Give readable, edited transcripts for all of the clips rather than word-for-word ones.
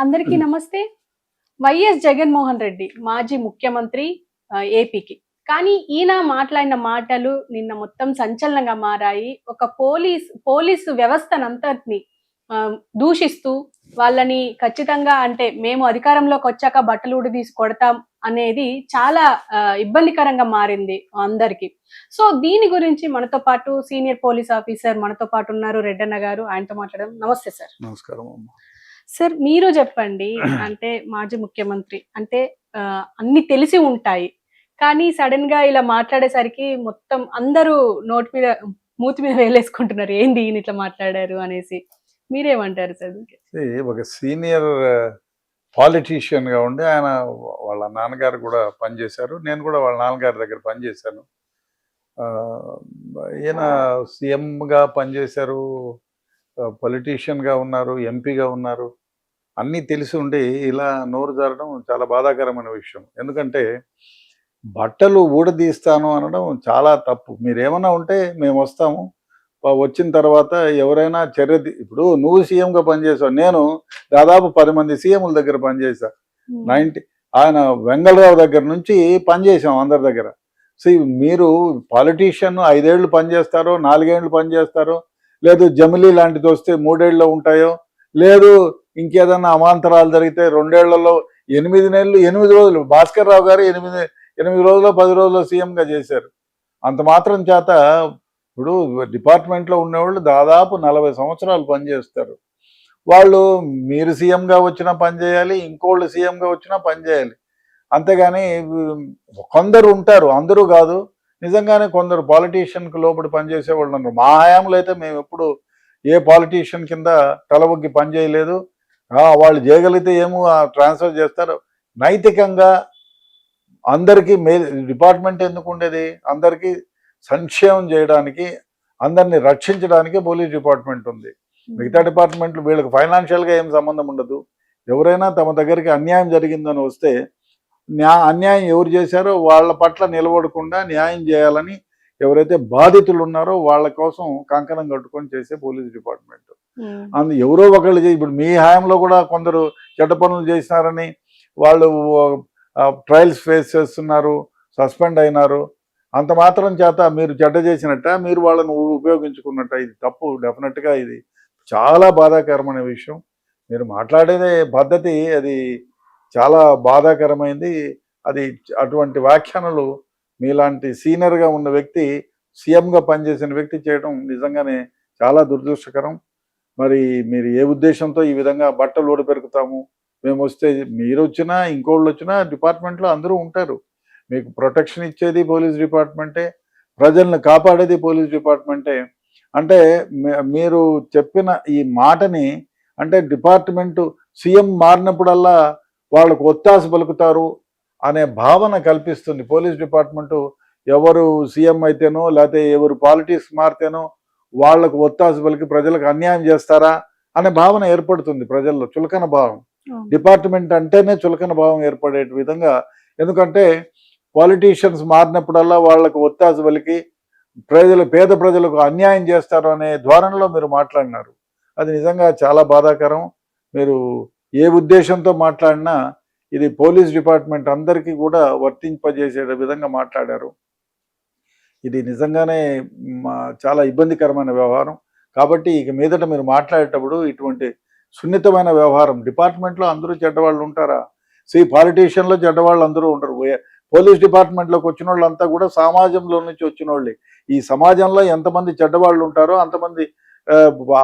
అందరికీ నమస్తే. వైఎస్ జగన్మోహన్ రెడ్డి మాజీ ముఖ్యమంత్రి ఏపీకి. కానీ ఈయన మాట్లాడిన మాటలు నిన్న మొత్తం సంచలనంగా మారాయి. ఒక పోలీసు వ్యవస్థనంతటిని దూషిస్తూ వాళ్ళని ఖచ్చితంగా అంటే మేము అధికారంలోకొచ్చాక బట్టలు ఊడదీసి కొడతాం అనేది చాలా ఇబ్బందికరంగా మారింది అందరికి. సో దీని గురించి మనతో పాటు సీనియర్ పోలీస్ ఆఫీసర్ మనతో పాటు ఉన్నారు రెడ్డన్న గారు. ఆయనతో మాట్లాడడం. నమస్తే సార్. నమస్కారం. సార్ మీరు చెప్పండి. అంటే మాజీ ముఖ్యమంత్రి అంటే అన్ని తెలిసి ఉంటాయి. కానీ సడన్ గా ఇలా మాట్లాడేసరికి మొత్తం అందరూ మూతి మీద వేలేసుకుంటున్నారు. ఏంది ఈయన ఇట్లా మాట్లాడారు అనేసి. మీరేమంటారు సార్? ఒక సీనియర్ పాలిటీషియన్ గా ఉండి ఆయన వాళ్ళ నాన్నగారు కూడా పనిచేశారు. నేను కూడా వాళ్ళ నాన్నగారి దగ్గర పనిచేశాను. ఈయన సీఎంగా పనిచేశారు, పొలిటీషియన్ గా ఉన్నారు, ఎంపీగా ఉన్నారు. అన్నీ తెలిసి ఉండి ఇలా నోరు జారడం చాలా బాధాకరమైన విషయం. ఎందుకంటే బట్టలు ఊడదీస్తాను అనడం చాలా తప్పు. మీరేమన్నా ఉంటే మేము వస్తాము, వచ్చిన తర్వాత ఎవరైనా ఇప్పుడు నువ్వు సీఎంగా పనిచేసావు, నేను దాదాపు 10 మంది సీఎంల దగ్గర పనిచేశా. ఆయన వెంగళరావు దగ్గర నుంచి పనిచేసాం అందరి దగ్గర. సో మీరు పాలిటీషియన్ 5 ఏళ్ళు పనిచేస్తారో, 4 ఏళ్ళు పనిచేస్తారో, లేదు జమిలీ లాంటిది వస్తే 3 ఏళ్ళలో ఉంటాయో, లేదు ఇంకేదన్నా అవాంతరాలు జరిగితే 2 ఏళ్లలో 8 నెలలు 8 రోజులు భాస్కర్ రావు గారు 8 రోజుల్లో 10 రోజుల్లో సీఎంగా చేశారు. అంత మాత్రం చేత ఇప్పుడు డిపార్ట్మెంట్లో ఉన్నవాళ్ళు దాదాపు 40 సంవత్సరాలు పనిచేస్తారు. వాళ్ళు మీరు సీఎంగా వచ్చినా పనిచేయాలి, ఇంకోళ్ళు సీఎంగా వచ్చినా పనిచేయాలి. అంతేగాని కొందరు ఉంటారు, అందరూ కాదు. నిజంగానే కొందరు పాలిటీషియన్కి లోపలి పనిచేసే వాళ్ళు ఉన్నారు. మా హయాంలో అయితే మేము ఎప్పుడు ఏ పాలిటీషియన్ కింద తలవొగ్గి పనిచేయలేదు. వాళ్ళు చేయగలిగితే ఏమో ట్రాన్స్ఫర్ చేస్తారు. నైతికంగా అందరికీ డిపార్ట్మెంట్ ఎందుకు ఉండేది? అందరికీ సంక్షేమం చేయడానికి, అందరినీ రక్షించడానికి పోలీస్ డిపార్ట్మెంట్ ఉంది. మిగతా డిపార్ట్మెంట్లు వీళ్ళకి ఫైనాన్షియల్గా ఏం సంబంధం ఉండదు. ఎవరైనా తమ దగ్గరికి అన్యాయం జరిగిందని వస్తే అన్యాయం ఎవరు చేశారో వాళ్ళ పట్ల నిలబడకుండా న్యాయం చేయాలని ఎవరైతే బాధితులు ఉన్నారో వాళ్ళ కోసం కంకణం కట్టుకొని చేసే పోలీస్ డిపార్ట్మెంట్. ఎవరో ఒకళ్ళు ఇప్పుడు మీ హయాంలో కూడా కొందరు చెడ్డ పనులు చేసినారని వాళ్ళు ట్రయల్స్ ఫేస్ చేస్తున్నారు, సస్పెండ్ అయినారు. అంత మాత్రం చేత మీరు చెడ్డ చేసినట్ట, మీరు వాళ్ళను ఉపయోగించుకున్నట్ట. ఇది తప్పు. డెఫినెట్గా ఇది చాలా బాధాకరమైన విషయం. మీరు మాట్లాడేదే పద్ధతి అది చాలా బాధాకరమైంది. అది అటువంటి వ్యాఖ్యానాలు మీలాంటి సీనియర్గా ఉన్న వ్యక్తి, సీఎంగా పనిచేసిన వ్యక్తి చేయడం నిజంగానే చాలా దురదృష్టకరం. మరి మీరు ఏ ఉద్దేశంతో ఈ విధంగా బట్టలు ఊడపెరుకుతాము, మేము వస్తే మీరు వచ్చినా ఇంకోళ్ళు వచ్చినా డిపార్ట్మెంట్లో అందరూ ఉంటారు. మీకు ప్రొటెక్షన్ ఇచ్చేది పోలీస్ డిపార్ట్మెంటే, ప్రజలను కాపాడేది పోలీస్ డిపార్ట్మెంటే. అంటే మీరు చెప్పిన ఈ మాటని అంటే డిపార్ట్మెంటు సీఎం మారినప్పుడల్లా వాళ్ళకు ఒత్తాస పలుకుతారు అనే భావన కల్పిస్తుంది పోలీస్ డిపార్ట్మెంటు. ఎవరు సీఎం అయితేనో లేకపోతే ఎవరు పాలిటిక్స్ మారితేనో వాళ్లకు ఒత్తాస పలికి ప్రజలకు అన్యాయం చేస్తారా అనే భావన ఏర్పడుతుంది ప్రజల్లో. చులకన భావం, డిపార్ట్మెంట్ అంటేనే చులకన భావం ఏర్పడే విధంగా. ఎందుకంటే పాలిటీషియన్స్ మారినప్పుడల్లా వాళ్లకు ఒత్తాస పలికి పేద ప్రజలకు అన్యాయం చేస్తారు అనే ధోరణిలో మీరు మాట్లాడినారు. అది నిజంగా చాలా బాధాకరం. మీరు ఏ ఉద్దేశంతో మాట్లాడినా ఇది పోలీస్ డిపార్ట్మెంట్ అందరికీ కూడా వర్తింపజేసే విధంగా మాట్లాడారు. ఇది నిజంగానే చాలా ఇబ్బందికరమైన వ్యవహారం. కాబట్టి ఇక మీదట మీరు మాట్లాడేటప్పుడు ఇటువంటి సున్నితమైన వ్యవహారం, డిపార్ట్మెంట్లో అందరూ చెడ్డవాళ్ళు ఉంటారా? పాలిటీషియన్లో చెడ్డవాళ్ళు అందరూ ఉంటారు. పోలీస్ డిపార్ట్మెంట్లోకి వచ్చిన వాళ్ళంతా కూడా సమాజంలో నుంచి వచ్చిన వాళ్ళే. ఈ సమాజంలో ఎంతమంది చెడ్డవాళ్ళు ఉంటారో అంతమంది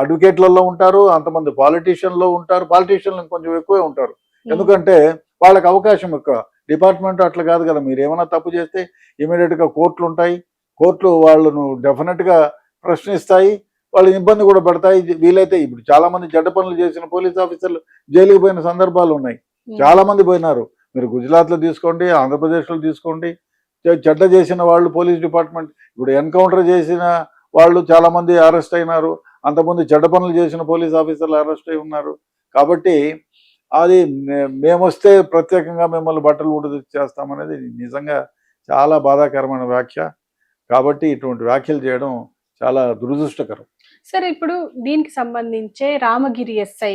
అడ్వకేట్లలో ఉంటారు, అంతమంది పాలిటీషియన్లో ఉంటారు. పాలిటీషియన్లు కొంచెం ఎక్కువే ఉంటారు, ఎందుకంటే వాళ్ళకి అవకాశం ఎక్కువ. డిపార్ట్మెంట్ అట్లా కాదు కదా. మీరు ఏమైనా తప్పు చేస్తే ఇమీడియట్గా కోర్టులు ఉంటాయి. కోర్టులు వాళ్ళను డెఫినెట్గా ప్రశ్నిస్తాయి, వాళ్ళు ఇబ్బంది కూడా పడతాయి. వీలైతే ఇప్పుడు చాలా మంది చెడ్డ పనులు చేసిన పోలీస్ ఆఫీసర్లు జైలుకి పోయిన సందర్భాలు ఉన్నాయి. చాలా మంది పోయినారు. మీరు గుజరాత్లో తీసుకోండి, ఆంధ్రప్రదేశ్లో తీసుకోండి. చెడ్డ చేసిన వాళ్ళు పోలీస్ డిపార్ట్మెంట్, ఇప్పుడు ఎన్కౌంటర్ చేసిన వాళ్ళు చాలా మంది అరెస్ట్ అయినారు. అంతకుముందు చెడ్డ పనులు చేసిన పోలీస్ ఆఫీసర్లు అరెస్ట్ అయి ఉన్నారు. కాబట్టి అది మేము వస్తే ప్రత్యేకంగా మిమ్మల్ని బట్టలు చేస్తామనేది నిజంగా చాలా బాధాకరమైన వ్యాఖ్య. కాబట్టి ఇటువంటి వ్యాఖ్యలు చేయడం చాలా దురదృష్టకరం. సరే ఇప్పుడు దీనికి సంబంధించే రామగిరి ఎస్ఐ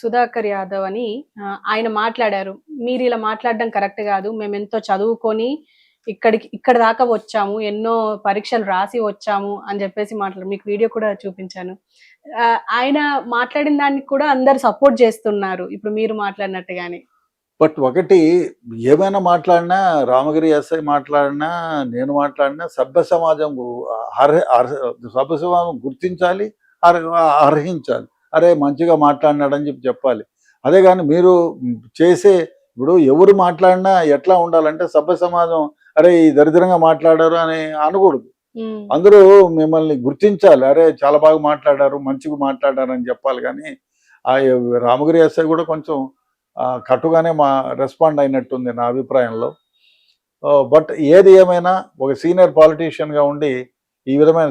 సుధాకర్ యాదవ్ అని ఆయన మాట్లాడారు. మీరు ఇలా మాట్లాడడం కరెక్ట్ కాదు. మేము ఎంతో చదువుకొని ఇక్కడ దాకా వచ్చాము. ఎన్నో పరీక్షలు రాసి వచ్చాము అని చెప్పేసి మాట్లాడారు. మీకు వీడియో కూడా చూపించాను. ఆయన మాట్లాడిన దానికి కూడా అందరు సపోర్ట్ చేస్తున్నారు. ఇప్పుడు మీరు మాట్లాడినట్టుగానే. బట్ ఒకటి, ఏమైనా మాట్లాడినా, రామగిరి ఎస్ఐ మాట్లాడినా, నేను మాట్లాడినా సభ్య సమాజం సభ్య సమాజం గుర్తించాలి, అర్హించాలి. అరే మంచిగా మాట్లాడినాడని చెప్పాలి. అదే కానీ మీరు చేసే, ఇప్పుడు ఎవరు మాట్లాడినా ఎట్లా ఉండాలంటే సభ్య సమాజం అరే ఈ దరిద్రంగా మాట్లాడారు అని అనకూడదు. అందరూ మిమ్మల్ని గుర్తించాలి. అరే చాలా బాగా మాట్లాడారు, మంచిగా మాట్లాడారు అని చెప్పాలి. కానీ ఆ రామగిరి ఎస్ఐ కూడా కొంచెం కట్టుగానే రెస్పాండ్ అయినట్టుంది నా అభిప్రాయంలో. బట్ ఏది ఏమైనా ఒక సీనియర్ పాలిటీషియన్గా ఉండి ఈ విధమైన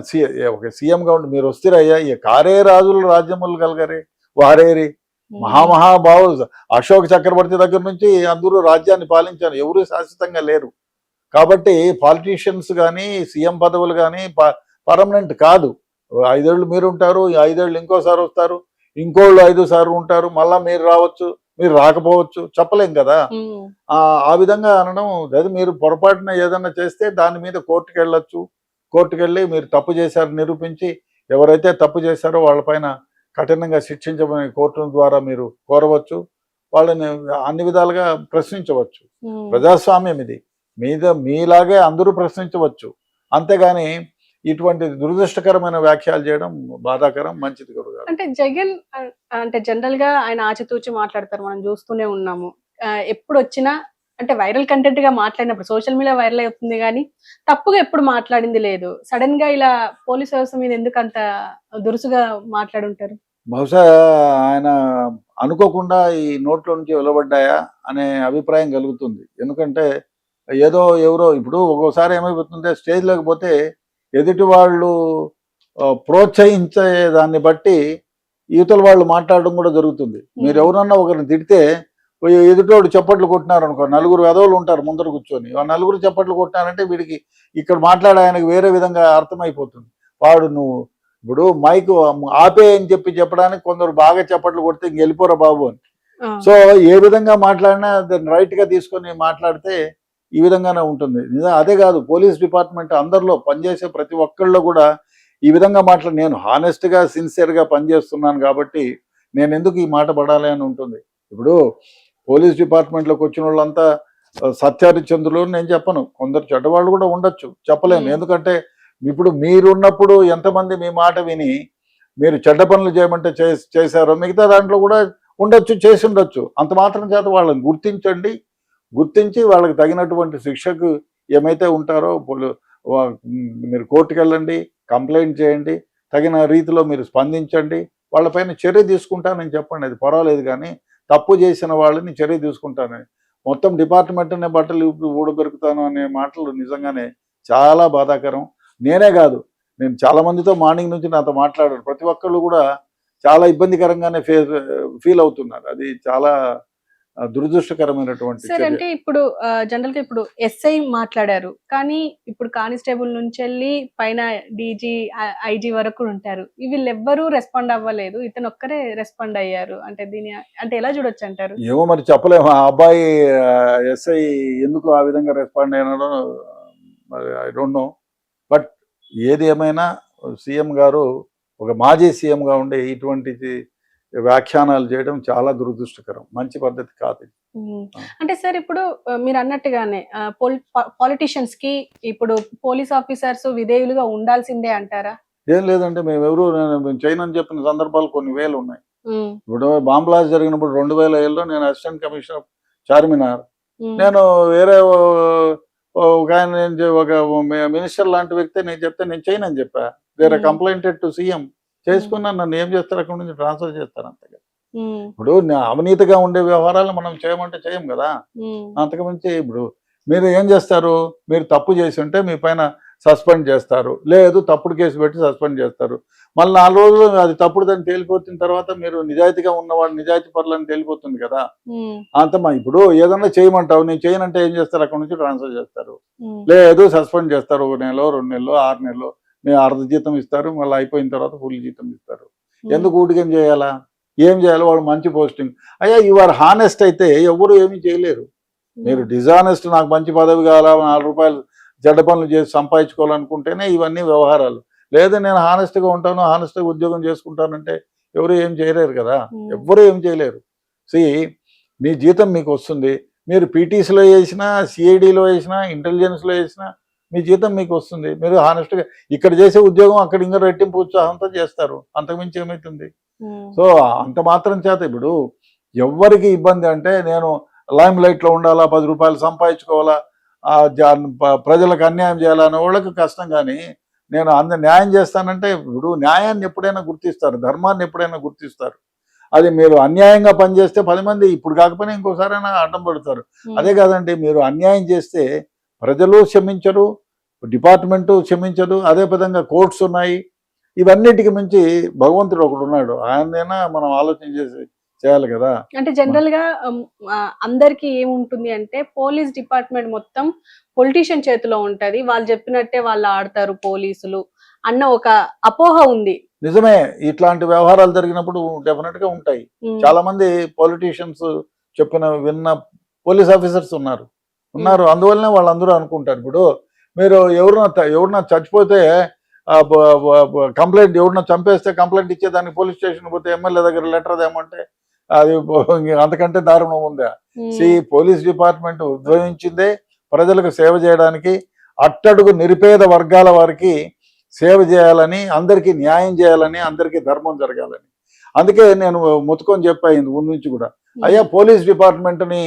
ఒక సీఎంగా ఉండి మీరు వస్తారయ్యా, ఈ కారే రాజులు రాజ్యములు కలగరే వారేరి మహామహాబావులు అశోక్ చక్రవర్తి దగ్గర నుంచి అందరూ రాజ్యాన్ని పాలించారు, ఎవరు శాశ్వతంగా లేరు. కాబట్టి పాలిటీషియన్స్ కానీ సీఎం పదవులు కానీ పర్మనెంట్ కాదు. 5 ఏళ్ళు మీరు ఉంటారు, 5 ఏళ్ళు ఇంకోసారి వస్తారు, ఇంకోళ్ళు 5 సార్లు ఉంటారు, మళ్ళా మీరు రావచ్చు, మీరు రాకపోవచ్చు, చెప్పలేం కదా. ఆ విధంగా అనడం అది. మీరు పొరపాటున ఏదన్నా చేస్తే దాని మీద కోర్టుకు వెళ్ళొచ్చు. కోర్టుకు వెళ్ళి మీరు తప్పు చేశారని నిరూపించి ఎవరైతే తప్పు చేశారో వాళ్ళపైన కఠినంగా శిక్షించమని కోర్టుల ద్వారా మీరు కోరవచ్చు. వాళ్ళని అన్ని విధాలుగా ప్రశ్నించవచ్చు. ప్రజాస్వామ్యం ఇది. మీలాగే అందరూ ప్రశ్నించవచ్చు. అంతేగాని ఇటువంటి దురదృష్టకరమైన వ్యాఖ్యలు చేయడం బాధాకరం, మంచిది గురుగారు. అంటే జగన్ అంటే జనరల్ గా ఆయన ఆచితూచి మాట్లాడతారు, మనం చూస్తూనే ఉన్నాము. ఎప్పుడు వచ్చినా అంటే వైరల్ కంటెంట్ గా మాట్లాడినప్పుడు సోషల్ మీడియా వైరల్ అవుతుంది, కానీ తప్పుగా ఎప్పుడు మాట్లాడింది లేదు. సడన్ గా ఇలా పోలీస్ వ్యవస్థ మీద ఎందుకు అంత దురుసుగా మాట్లాడుంటారు? బహుశా ఆయన అనుకోకుండా ఈ నోట్లో నుంచి వెలువడ్డాయా అనే అభిప్రాయం కలుగుతుంది. ఎందుకంటే ఏదో ఎవరో ఇప్పుడు ఒక్కోసారి ఏమైపోతుంటే స్టేజ్లోకి పోతే ఎదుటి వాళ్ళు ప్రోత్సహించే దాన్ని బట్టి యువతల వాళ్ళు మాట్లాడడం కూడా జరుగుతుంది. మీరు ఎవరన్నా ఒకరిని తిడితే ఎదుటోడు చప్పట్లు కొట్టినారు అనుకో, 4 వెధవులు ఉంటారు ముందర కూర్చొని, ఆ 4 చప్పట్లు కొట్టినారంటే వీడికి ఇక్కడ మాట్లాడే ఆయనకు వేరే విధంగా అర్థమైపోతుంది. వాడు నువ్వు ఇప్పుడు మైక్ ఆపే అని చెప్పడానికి కొందరు బాగా చప్పట్లు కొడితే ఇంక వెళ్ళిపోరా బాబు అని. సో ఏ విధంగా మాట్లాడినా దాన్ని రైట్ గా తీసుకొని మాట్లాడితే ఈ విధంగానే ఉంటుంది. అదే కాదు, పోలీస్ డిపార్ట్మెంట్ అందరిలో పనిచేసే ప్రతి ఒక్కళ్ళు కూడా ఈ విధంగా నేను హానెస్ట్గా సిన్సియర్గా పనిచేస్తున్నాను కాబట్టి నేను ఎందుకు ఈ మాట పడాలి అని ఉంటుంది. ఇప్పుడు పోలీస్ డిపార్ట్మెంట్లోకి వచ్చిన వాళ్ళంతా సత్యహరిచంద్రులు నేను చెప్పను, కొందరు చెడ్డవాళ్ళు కూడా ఉండొచ్చు, చెప్పలేను. ఎందుకంటే ఇప్పుడు మీరున్నప్పుడు ఎంతమంది మీ మాట విని మీరు చెడ్డ పనులు చేయమంటే చేశారో మిగతా దాంట్లో కూడా ఉండొచ్చు, చేసి ఉండొచ్చు. అంత మాత్రం చేత వాళ్ళని గుర్తించి వాళ్ళకి తగినటువంటి శిక్షకు ఏమైతే ఉంటారో మీరు కోర్టుకు వెళ్ళండి, కంప్లైంట్ చేయండి, తగిన రీతిలో మీరు స్పందించండి, వాళ్ళపైన చర్య తీసుకుంటానని చెప్పండి. అది పర్వాలేదు. కానీ తప్పు చేసిన వాళ్ళని చర్య తీసుకుంటానని మొత్తం డిపార్ట్మెంట్నే బట్టలు ఊడబెరుకుతాను అనే మాటలు నిజంగానే చాలా బాధాకరం. నేనే కాదు, నేను చాలా మందితో మార్నింగ్ నుంచి నాతో మాట్లాడారు, ప్రతి ఒక్కళ్ళు కూడా చాలా ఇబ్బందికరంగానే ఫీల్ అవుతున్నారు. అది చాలా దురదృష్టకరమైనటువంటి. సార్ అంటే ఇప్పుడు జనరల్ గా ఇప్పుడు ఎస్ఐ మాట్లాడారు, కానీ ఇప్పుడు కానిస్టేబుల్ నుంచి వెళ్ళి పైన డీజీ ఐజీ వరకు ఉంటారు, వీళ్ళెవ్వరూ రెస్పాండ్ అవ్వలేదు, ఇతను ఒక్కరే రెస్పాండ్ అయ్యారు. అంటే దీని అంటే ఎలా చూడొచ్చు అంటారు? ఏమో మరి చెప్పలేము. ఆ అబ్బాయి ఎస్ఐ ఎందుకు ఆ విధంగా రెస్పాండ్ అయినాడో ఐ డోంట్ నో. బట్ ఏది ఏమైనా సీఎం గారు ఒక మాజీ సీఎంగా ఉండే ఇటువంటి వ్యాఖ్యానాలు చేయడం చాలా దురదృష్టకరం, మంచి పద్ధతి కాదు. అంటే సార్ ఇప్పుడు మీరు అన్నట్టుగానే పాలిటిషియన్స్ కి ఇప్పుడు పోలీస్ ఆఫీసర్స్ విధేయులుగా ఉండాల్సిందే అంటారా? ఏం లేదంటే మేము చేయనని చెప్పిన సందర్భాలు కొన్ని వేలు ఉన్నాయి. ఇప్పుడు బాంబ్ బ్లాస్ట్ జరిగినప్పుడు 2007లో నేను అసిస్టెంట్ కమిషనర్ చార్మినార్, నేను వేరే ఒక ఆయన ఒక మినిస్టర్ లాంటి వ్యక్తి నేను చెప్తే నేను చేయనని చెప్పా. వేరే కంప్లైంటెడ్ టు సీఎం చేసుకున్నా, నన్ను ఏం చేస్తారు, అక్కడ నుంచి ట్రాన్స్ఫర్ చేస్తారు. అంతగా ఇప్పుడు అవినీతిగా ఉండే వ్యవహారాలు మనం చేయమంటే చేయం కదా. అంతకుమించి ఇప్పుడు మీరు ఏం చేస్తారు, మీరు తప్పు చేసి ఉంటే మీ పైన సస్పెండ్ చేస్తారు, లేదు తప్పుడు కేసు పెట్టి సస్పెండ్ చేస్తారు. మళ్ళీ 4 రోజులు అది తప్పుడు దాన్ని తేలిపోతున్న తర్వాత మీరు నిజాయితీగా ఉన్నవాడు నిజాయితీ పరులని తేలిపోతుంది కదా. అంతమా ఇప్పుడు ఏదన్నా చేయమంటావు, నేను చేయనంటే ఏం చేస్తారు, అక్కడ నుంచి ట్రాన్స్ఫర్ చేస్తారు, లేదు సస్పెండ్ చేస్తారు 1 నెల 2 నెలలు 6 నెలలు. మేము అర్ధ జీతం ఇస్తారు, మళ్ళీ అయిపోయిన తర్వాత ఫుల్ జీతం ఇస్తారు. ఎందుకు ఊటికం చేయాలా? ఏం చేయాలి? వాడు మంచి పోస్టింగ్. అయ్యా యు ఆర్ హానెస్ట్ అయితే ఎవరు ఏమీ చేయలేరు. మీరు డిజానెస్ట్, నాకు మంచి పదవి కావాలా, 4 రూపాయలు చెడ్డ పనులు చేసి సంపాదించుకోవాలనుకుంటేనే ఇవన్నీ వ్యవహారాలు. లేదా నేను హానెస్ట్గా ఉంటాను, హానెస్ట్గా ఉద్యోగం చేసుకుంటానంటే ఎవరు ఏం చేయలేరు కదా. ఎవ్వరూ ఏం చేయలేరు. మీ జీతం మీకు వస్తుంది. మీరు పీటీసీలో వేసినా, సిఐడిలో వేసినా, ఇంటెలిజెన్స్లో వేసినా మీ జీతం మీకు వస్తుంది. మీరు హానెస్ట్గా ఇక్కడ చేసే ఉద్యోగం అక్కడ ఇంకా రెట్టింపు ఉత్సాహంతో చేస్తారు. అంతకుమించి ఏమవుతుంది? సో అంత మాత్రం చేత ఇప్పుడు ఎవ్వరికి ఇబ్బంది అంటే నేను లైమ్ లైట్లో ఉండాలా, 10 రూపాయలు సంపాదించుకోవాలా, ప్రజలకు అన్యాయం చేయాలనే వాళ్ళకి కష్టం. కానీ నేను న్యాయం చేస్తానంటే ఇప్పుడు న్యాయాన్ని ఎప్పుడైనా గుర్తిస్తారు, ధర్మాన్ని ఎప్పుడైనా గుర్తిస్తారు. అది మీరు అన్యాయంగా పనిచేస్తే 10 మంది ఇప్పుడు కాకపోయినా ఇంకోసారైనా అడ్డం పడతారు. అదే కాదండి, మీరు అన్యాయం చేస్తే ప్రజలు క్షమించరు, డిపార్ట్మెంటు క్షమించదు, అదే విధంగా కోర్ట్స్ ఉన్నాయి. ఇవన్నిటికి మించి భగవంతుడు ఒకడు ఉన్నాడు. ఆయనైనా మనం ఆలోచన చేయాలి కదా. అంటే జనరల్ గా అందరికి ఏముంటుంది అంటే పోలీస్ డిపార్ట్మెంట్ మొత్తం పొలిటీషియన్ చేతిలో ఉంటది, వాళ్ళు చెప్పినట్టే వాళ్ళు ఆడతారు పోలీసులు అన్న ఒక అపోహ ఉంది. నిజమే, ఇట్లాంటి వ్యవహారాలు జరిగినప్పుడు డెఫినెట్ గా ఉంటాయి. చాలా మంది పొలిటీషియన్స్ విన్న పోలీస్ ఆఫీసర్స్ ఉన్నారు. అందువల్లనే వాళ్ళందరూ అనుకుంటారు. ఇప్పుడు మీరు ఎవరన్నా చచ్చిపోతే కంప్లైంట్, ఎవరన్నా చంపేస్తే కంప్లైంట్ ఇచ్చేదానికి పోలీస్ స్టేషన్ పోతే ఎమ్మెల్యే దగ్గర లెటర్ దేమంటే అది అంతకంటే దారుణం ఉందా? పోలీస్ డిపార్ట్మెంట్ ఉద్భవించిందే ప్రజలకు సేవ చేయడానికి, అట్టడుగు నిరుపేద వర్గాల వారికి సేవ చేయాలని, అందరికీ న్యాయం చేయాలని, అందరికీ ధర్మం జరగాలని. అందుకే నేను ముత్తుకొని చెప్పాను ముందు నుంచి కూడా, అయ్యా పోలీస్ డిపార్ట్మెంట్ని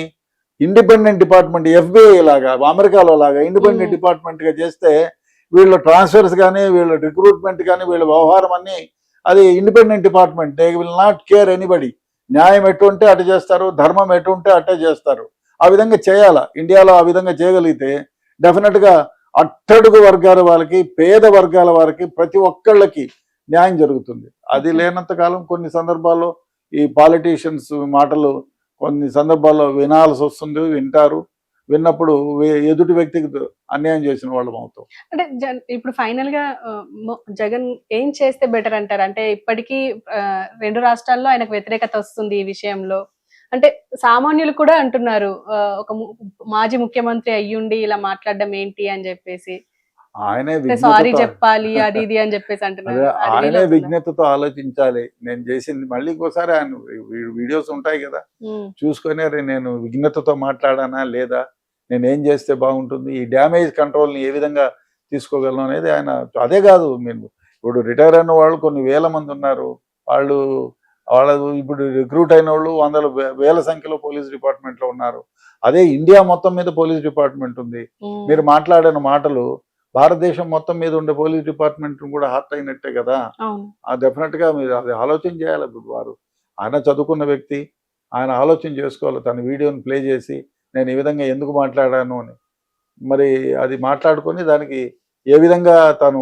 ఇండిపెండెంట్ డిపార్ట్మెంట్, FBI లాగా అమెరికాలో లాగా ఇండిపెండెంట్ డిపార్ట్మెంట్గా చేస్తే వీళ్ళ ట్రాన్స్ఫర్స్ కానీ, వీళ్ళ రిక్రూట్మెంట్ కానీ, వీళ్ళ వ్యవహారం అన్నీ అది independent department. They will not care anybody. న్యాయం ఎటుంటే అటు చేస్తారు, ధర్మం ఎటుంటే అట్టే చేస్తారు. ఆ విధంగా చేయాలా. ఇండియాలో ఆ విధంగా చేయగలిగితే డెఫినెట్గా అట్టడుగు వర్గాల వాళ్ళకి, పేద వర్గాల వారికి, ప్రతి ఒక్కళ్ళకి న్యాయం జరుగుతుంది. అది లేనంత కాలం కొన్ని సందర్భాల్లో ఈ పాలిటీషియన్స్ మాటలు కొన్ని సందర్భాల్లో వినాల్సి వస్తుంది, వింటారు. విన్నప్పుడు ఎదుటి వ్యక్తికి అన్యాయం చేసిన వాళ్ళం అవుతాం. అంటే ఇప్పుడు ఫైనల్ గా జగన్ ఏం చేస్తే బెటర్ అంటారు? అంటే ఇప్పటికీ 2 రాష్ట్రాల్లో ఆయనకు వ్యతిరేకత వస్తుంది ఈ విషయంలో. అంటే సామాన్యులు కూడా అంటున్నారు ఒక మాజీ ముఖ్యమంత్రి అయ్యుండి ఇలా మాట్లాడడం ఏంటి అని చెప్పేసి, ఆయనే సారీ చెప్పాలి అది ఇది అని చెప్పేసి అంటున్నారు. ఆయనే విజ్ఞతతో ఆలోచించాలి. నేను చేసింది మళ్ళీ ఇంకోసారి ఆయన వీడియోస్ ఉంటాయి కదా, చూసుకొని నేను విజ్ఞతతో మాట్లాడానా లేదా, నేనేం చేస్తే బాగుంటుంది, ఈ డ్యామేజ్ కంట్రోల్ని ఏ విధంగా తీసుకోగలను అనేది ఆయన. అదే కాదు, మీరు ఇప్పుడు రిటైర్ అయిన వాళ్ళు కొన్ని వేల మంది ఉన్నారు. వాళ్ళు ఇప్పుడు రిక్రూట్ అయిన వాళ్ళు వేల సంఖ్యలో పోలీస్ డిపార్ట్మెంట్లో ఉన్నారు. అదే ఇండియా మొత్తం మీద పోలీస్ డిపార్ట్మెంట్ ఉంది. మీరు మాట్లాడిన మాటలు భారతదేశం మొత్తం మీద ఉండే పోలీస్ డిపార్ట్మెంట్ కూడా హార్ట్ అయినట్టే కదా. డెఫినెట్ గా మీరు అది ఆలోచన చేయాలి. ఇప్పుడు ఆయన చదువుకున్న వ్యక్తి, ఆయన ఆలోచన చేసుకోవాలి. తన వీడియోని ప్లే చేసి నేను ఈ విధంగా ఎందుకు మాట్లాడాను అని, మరి అది మాట్లాడుకొని దానికి ఏ విధంగా తను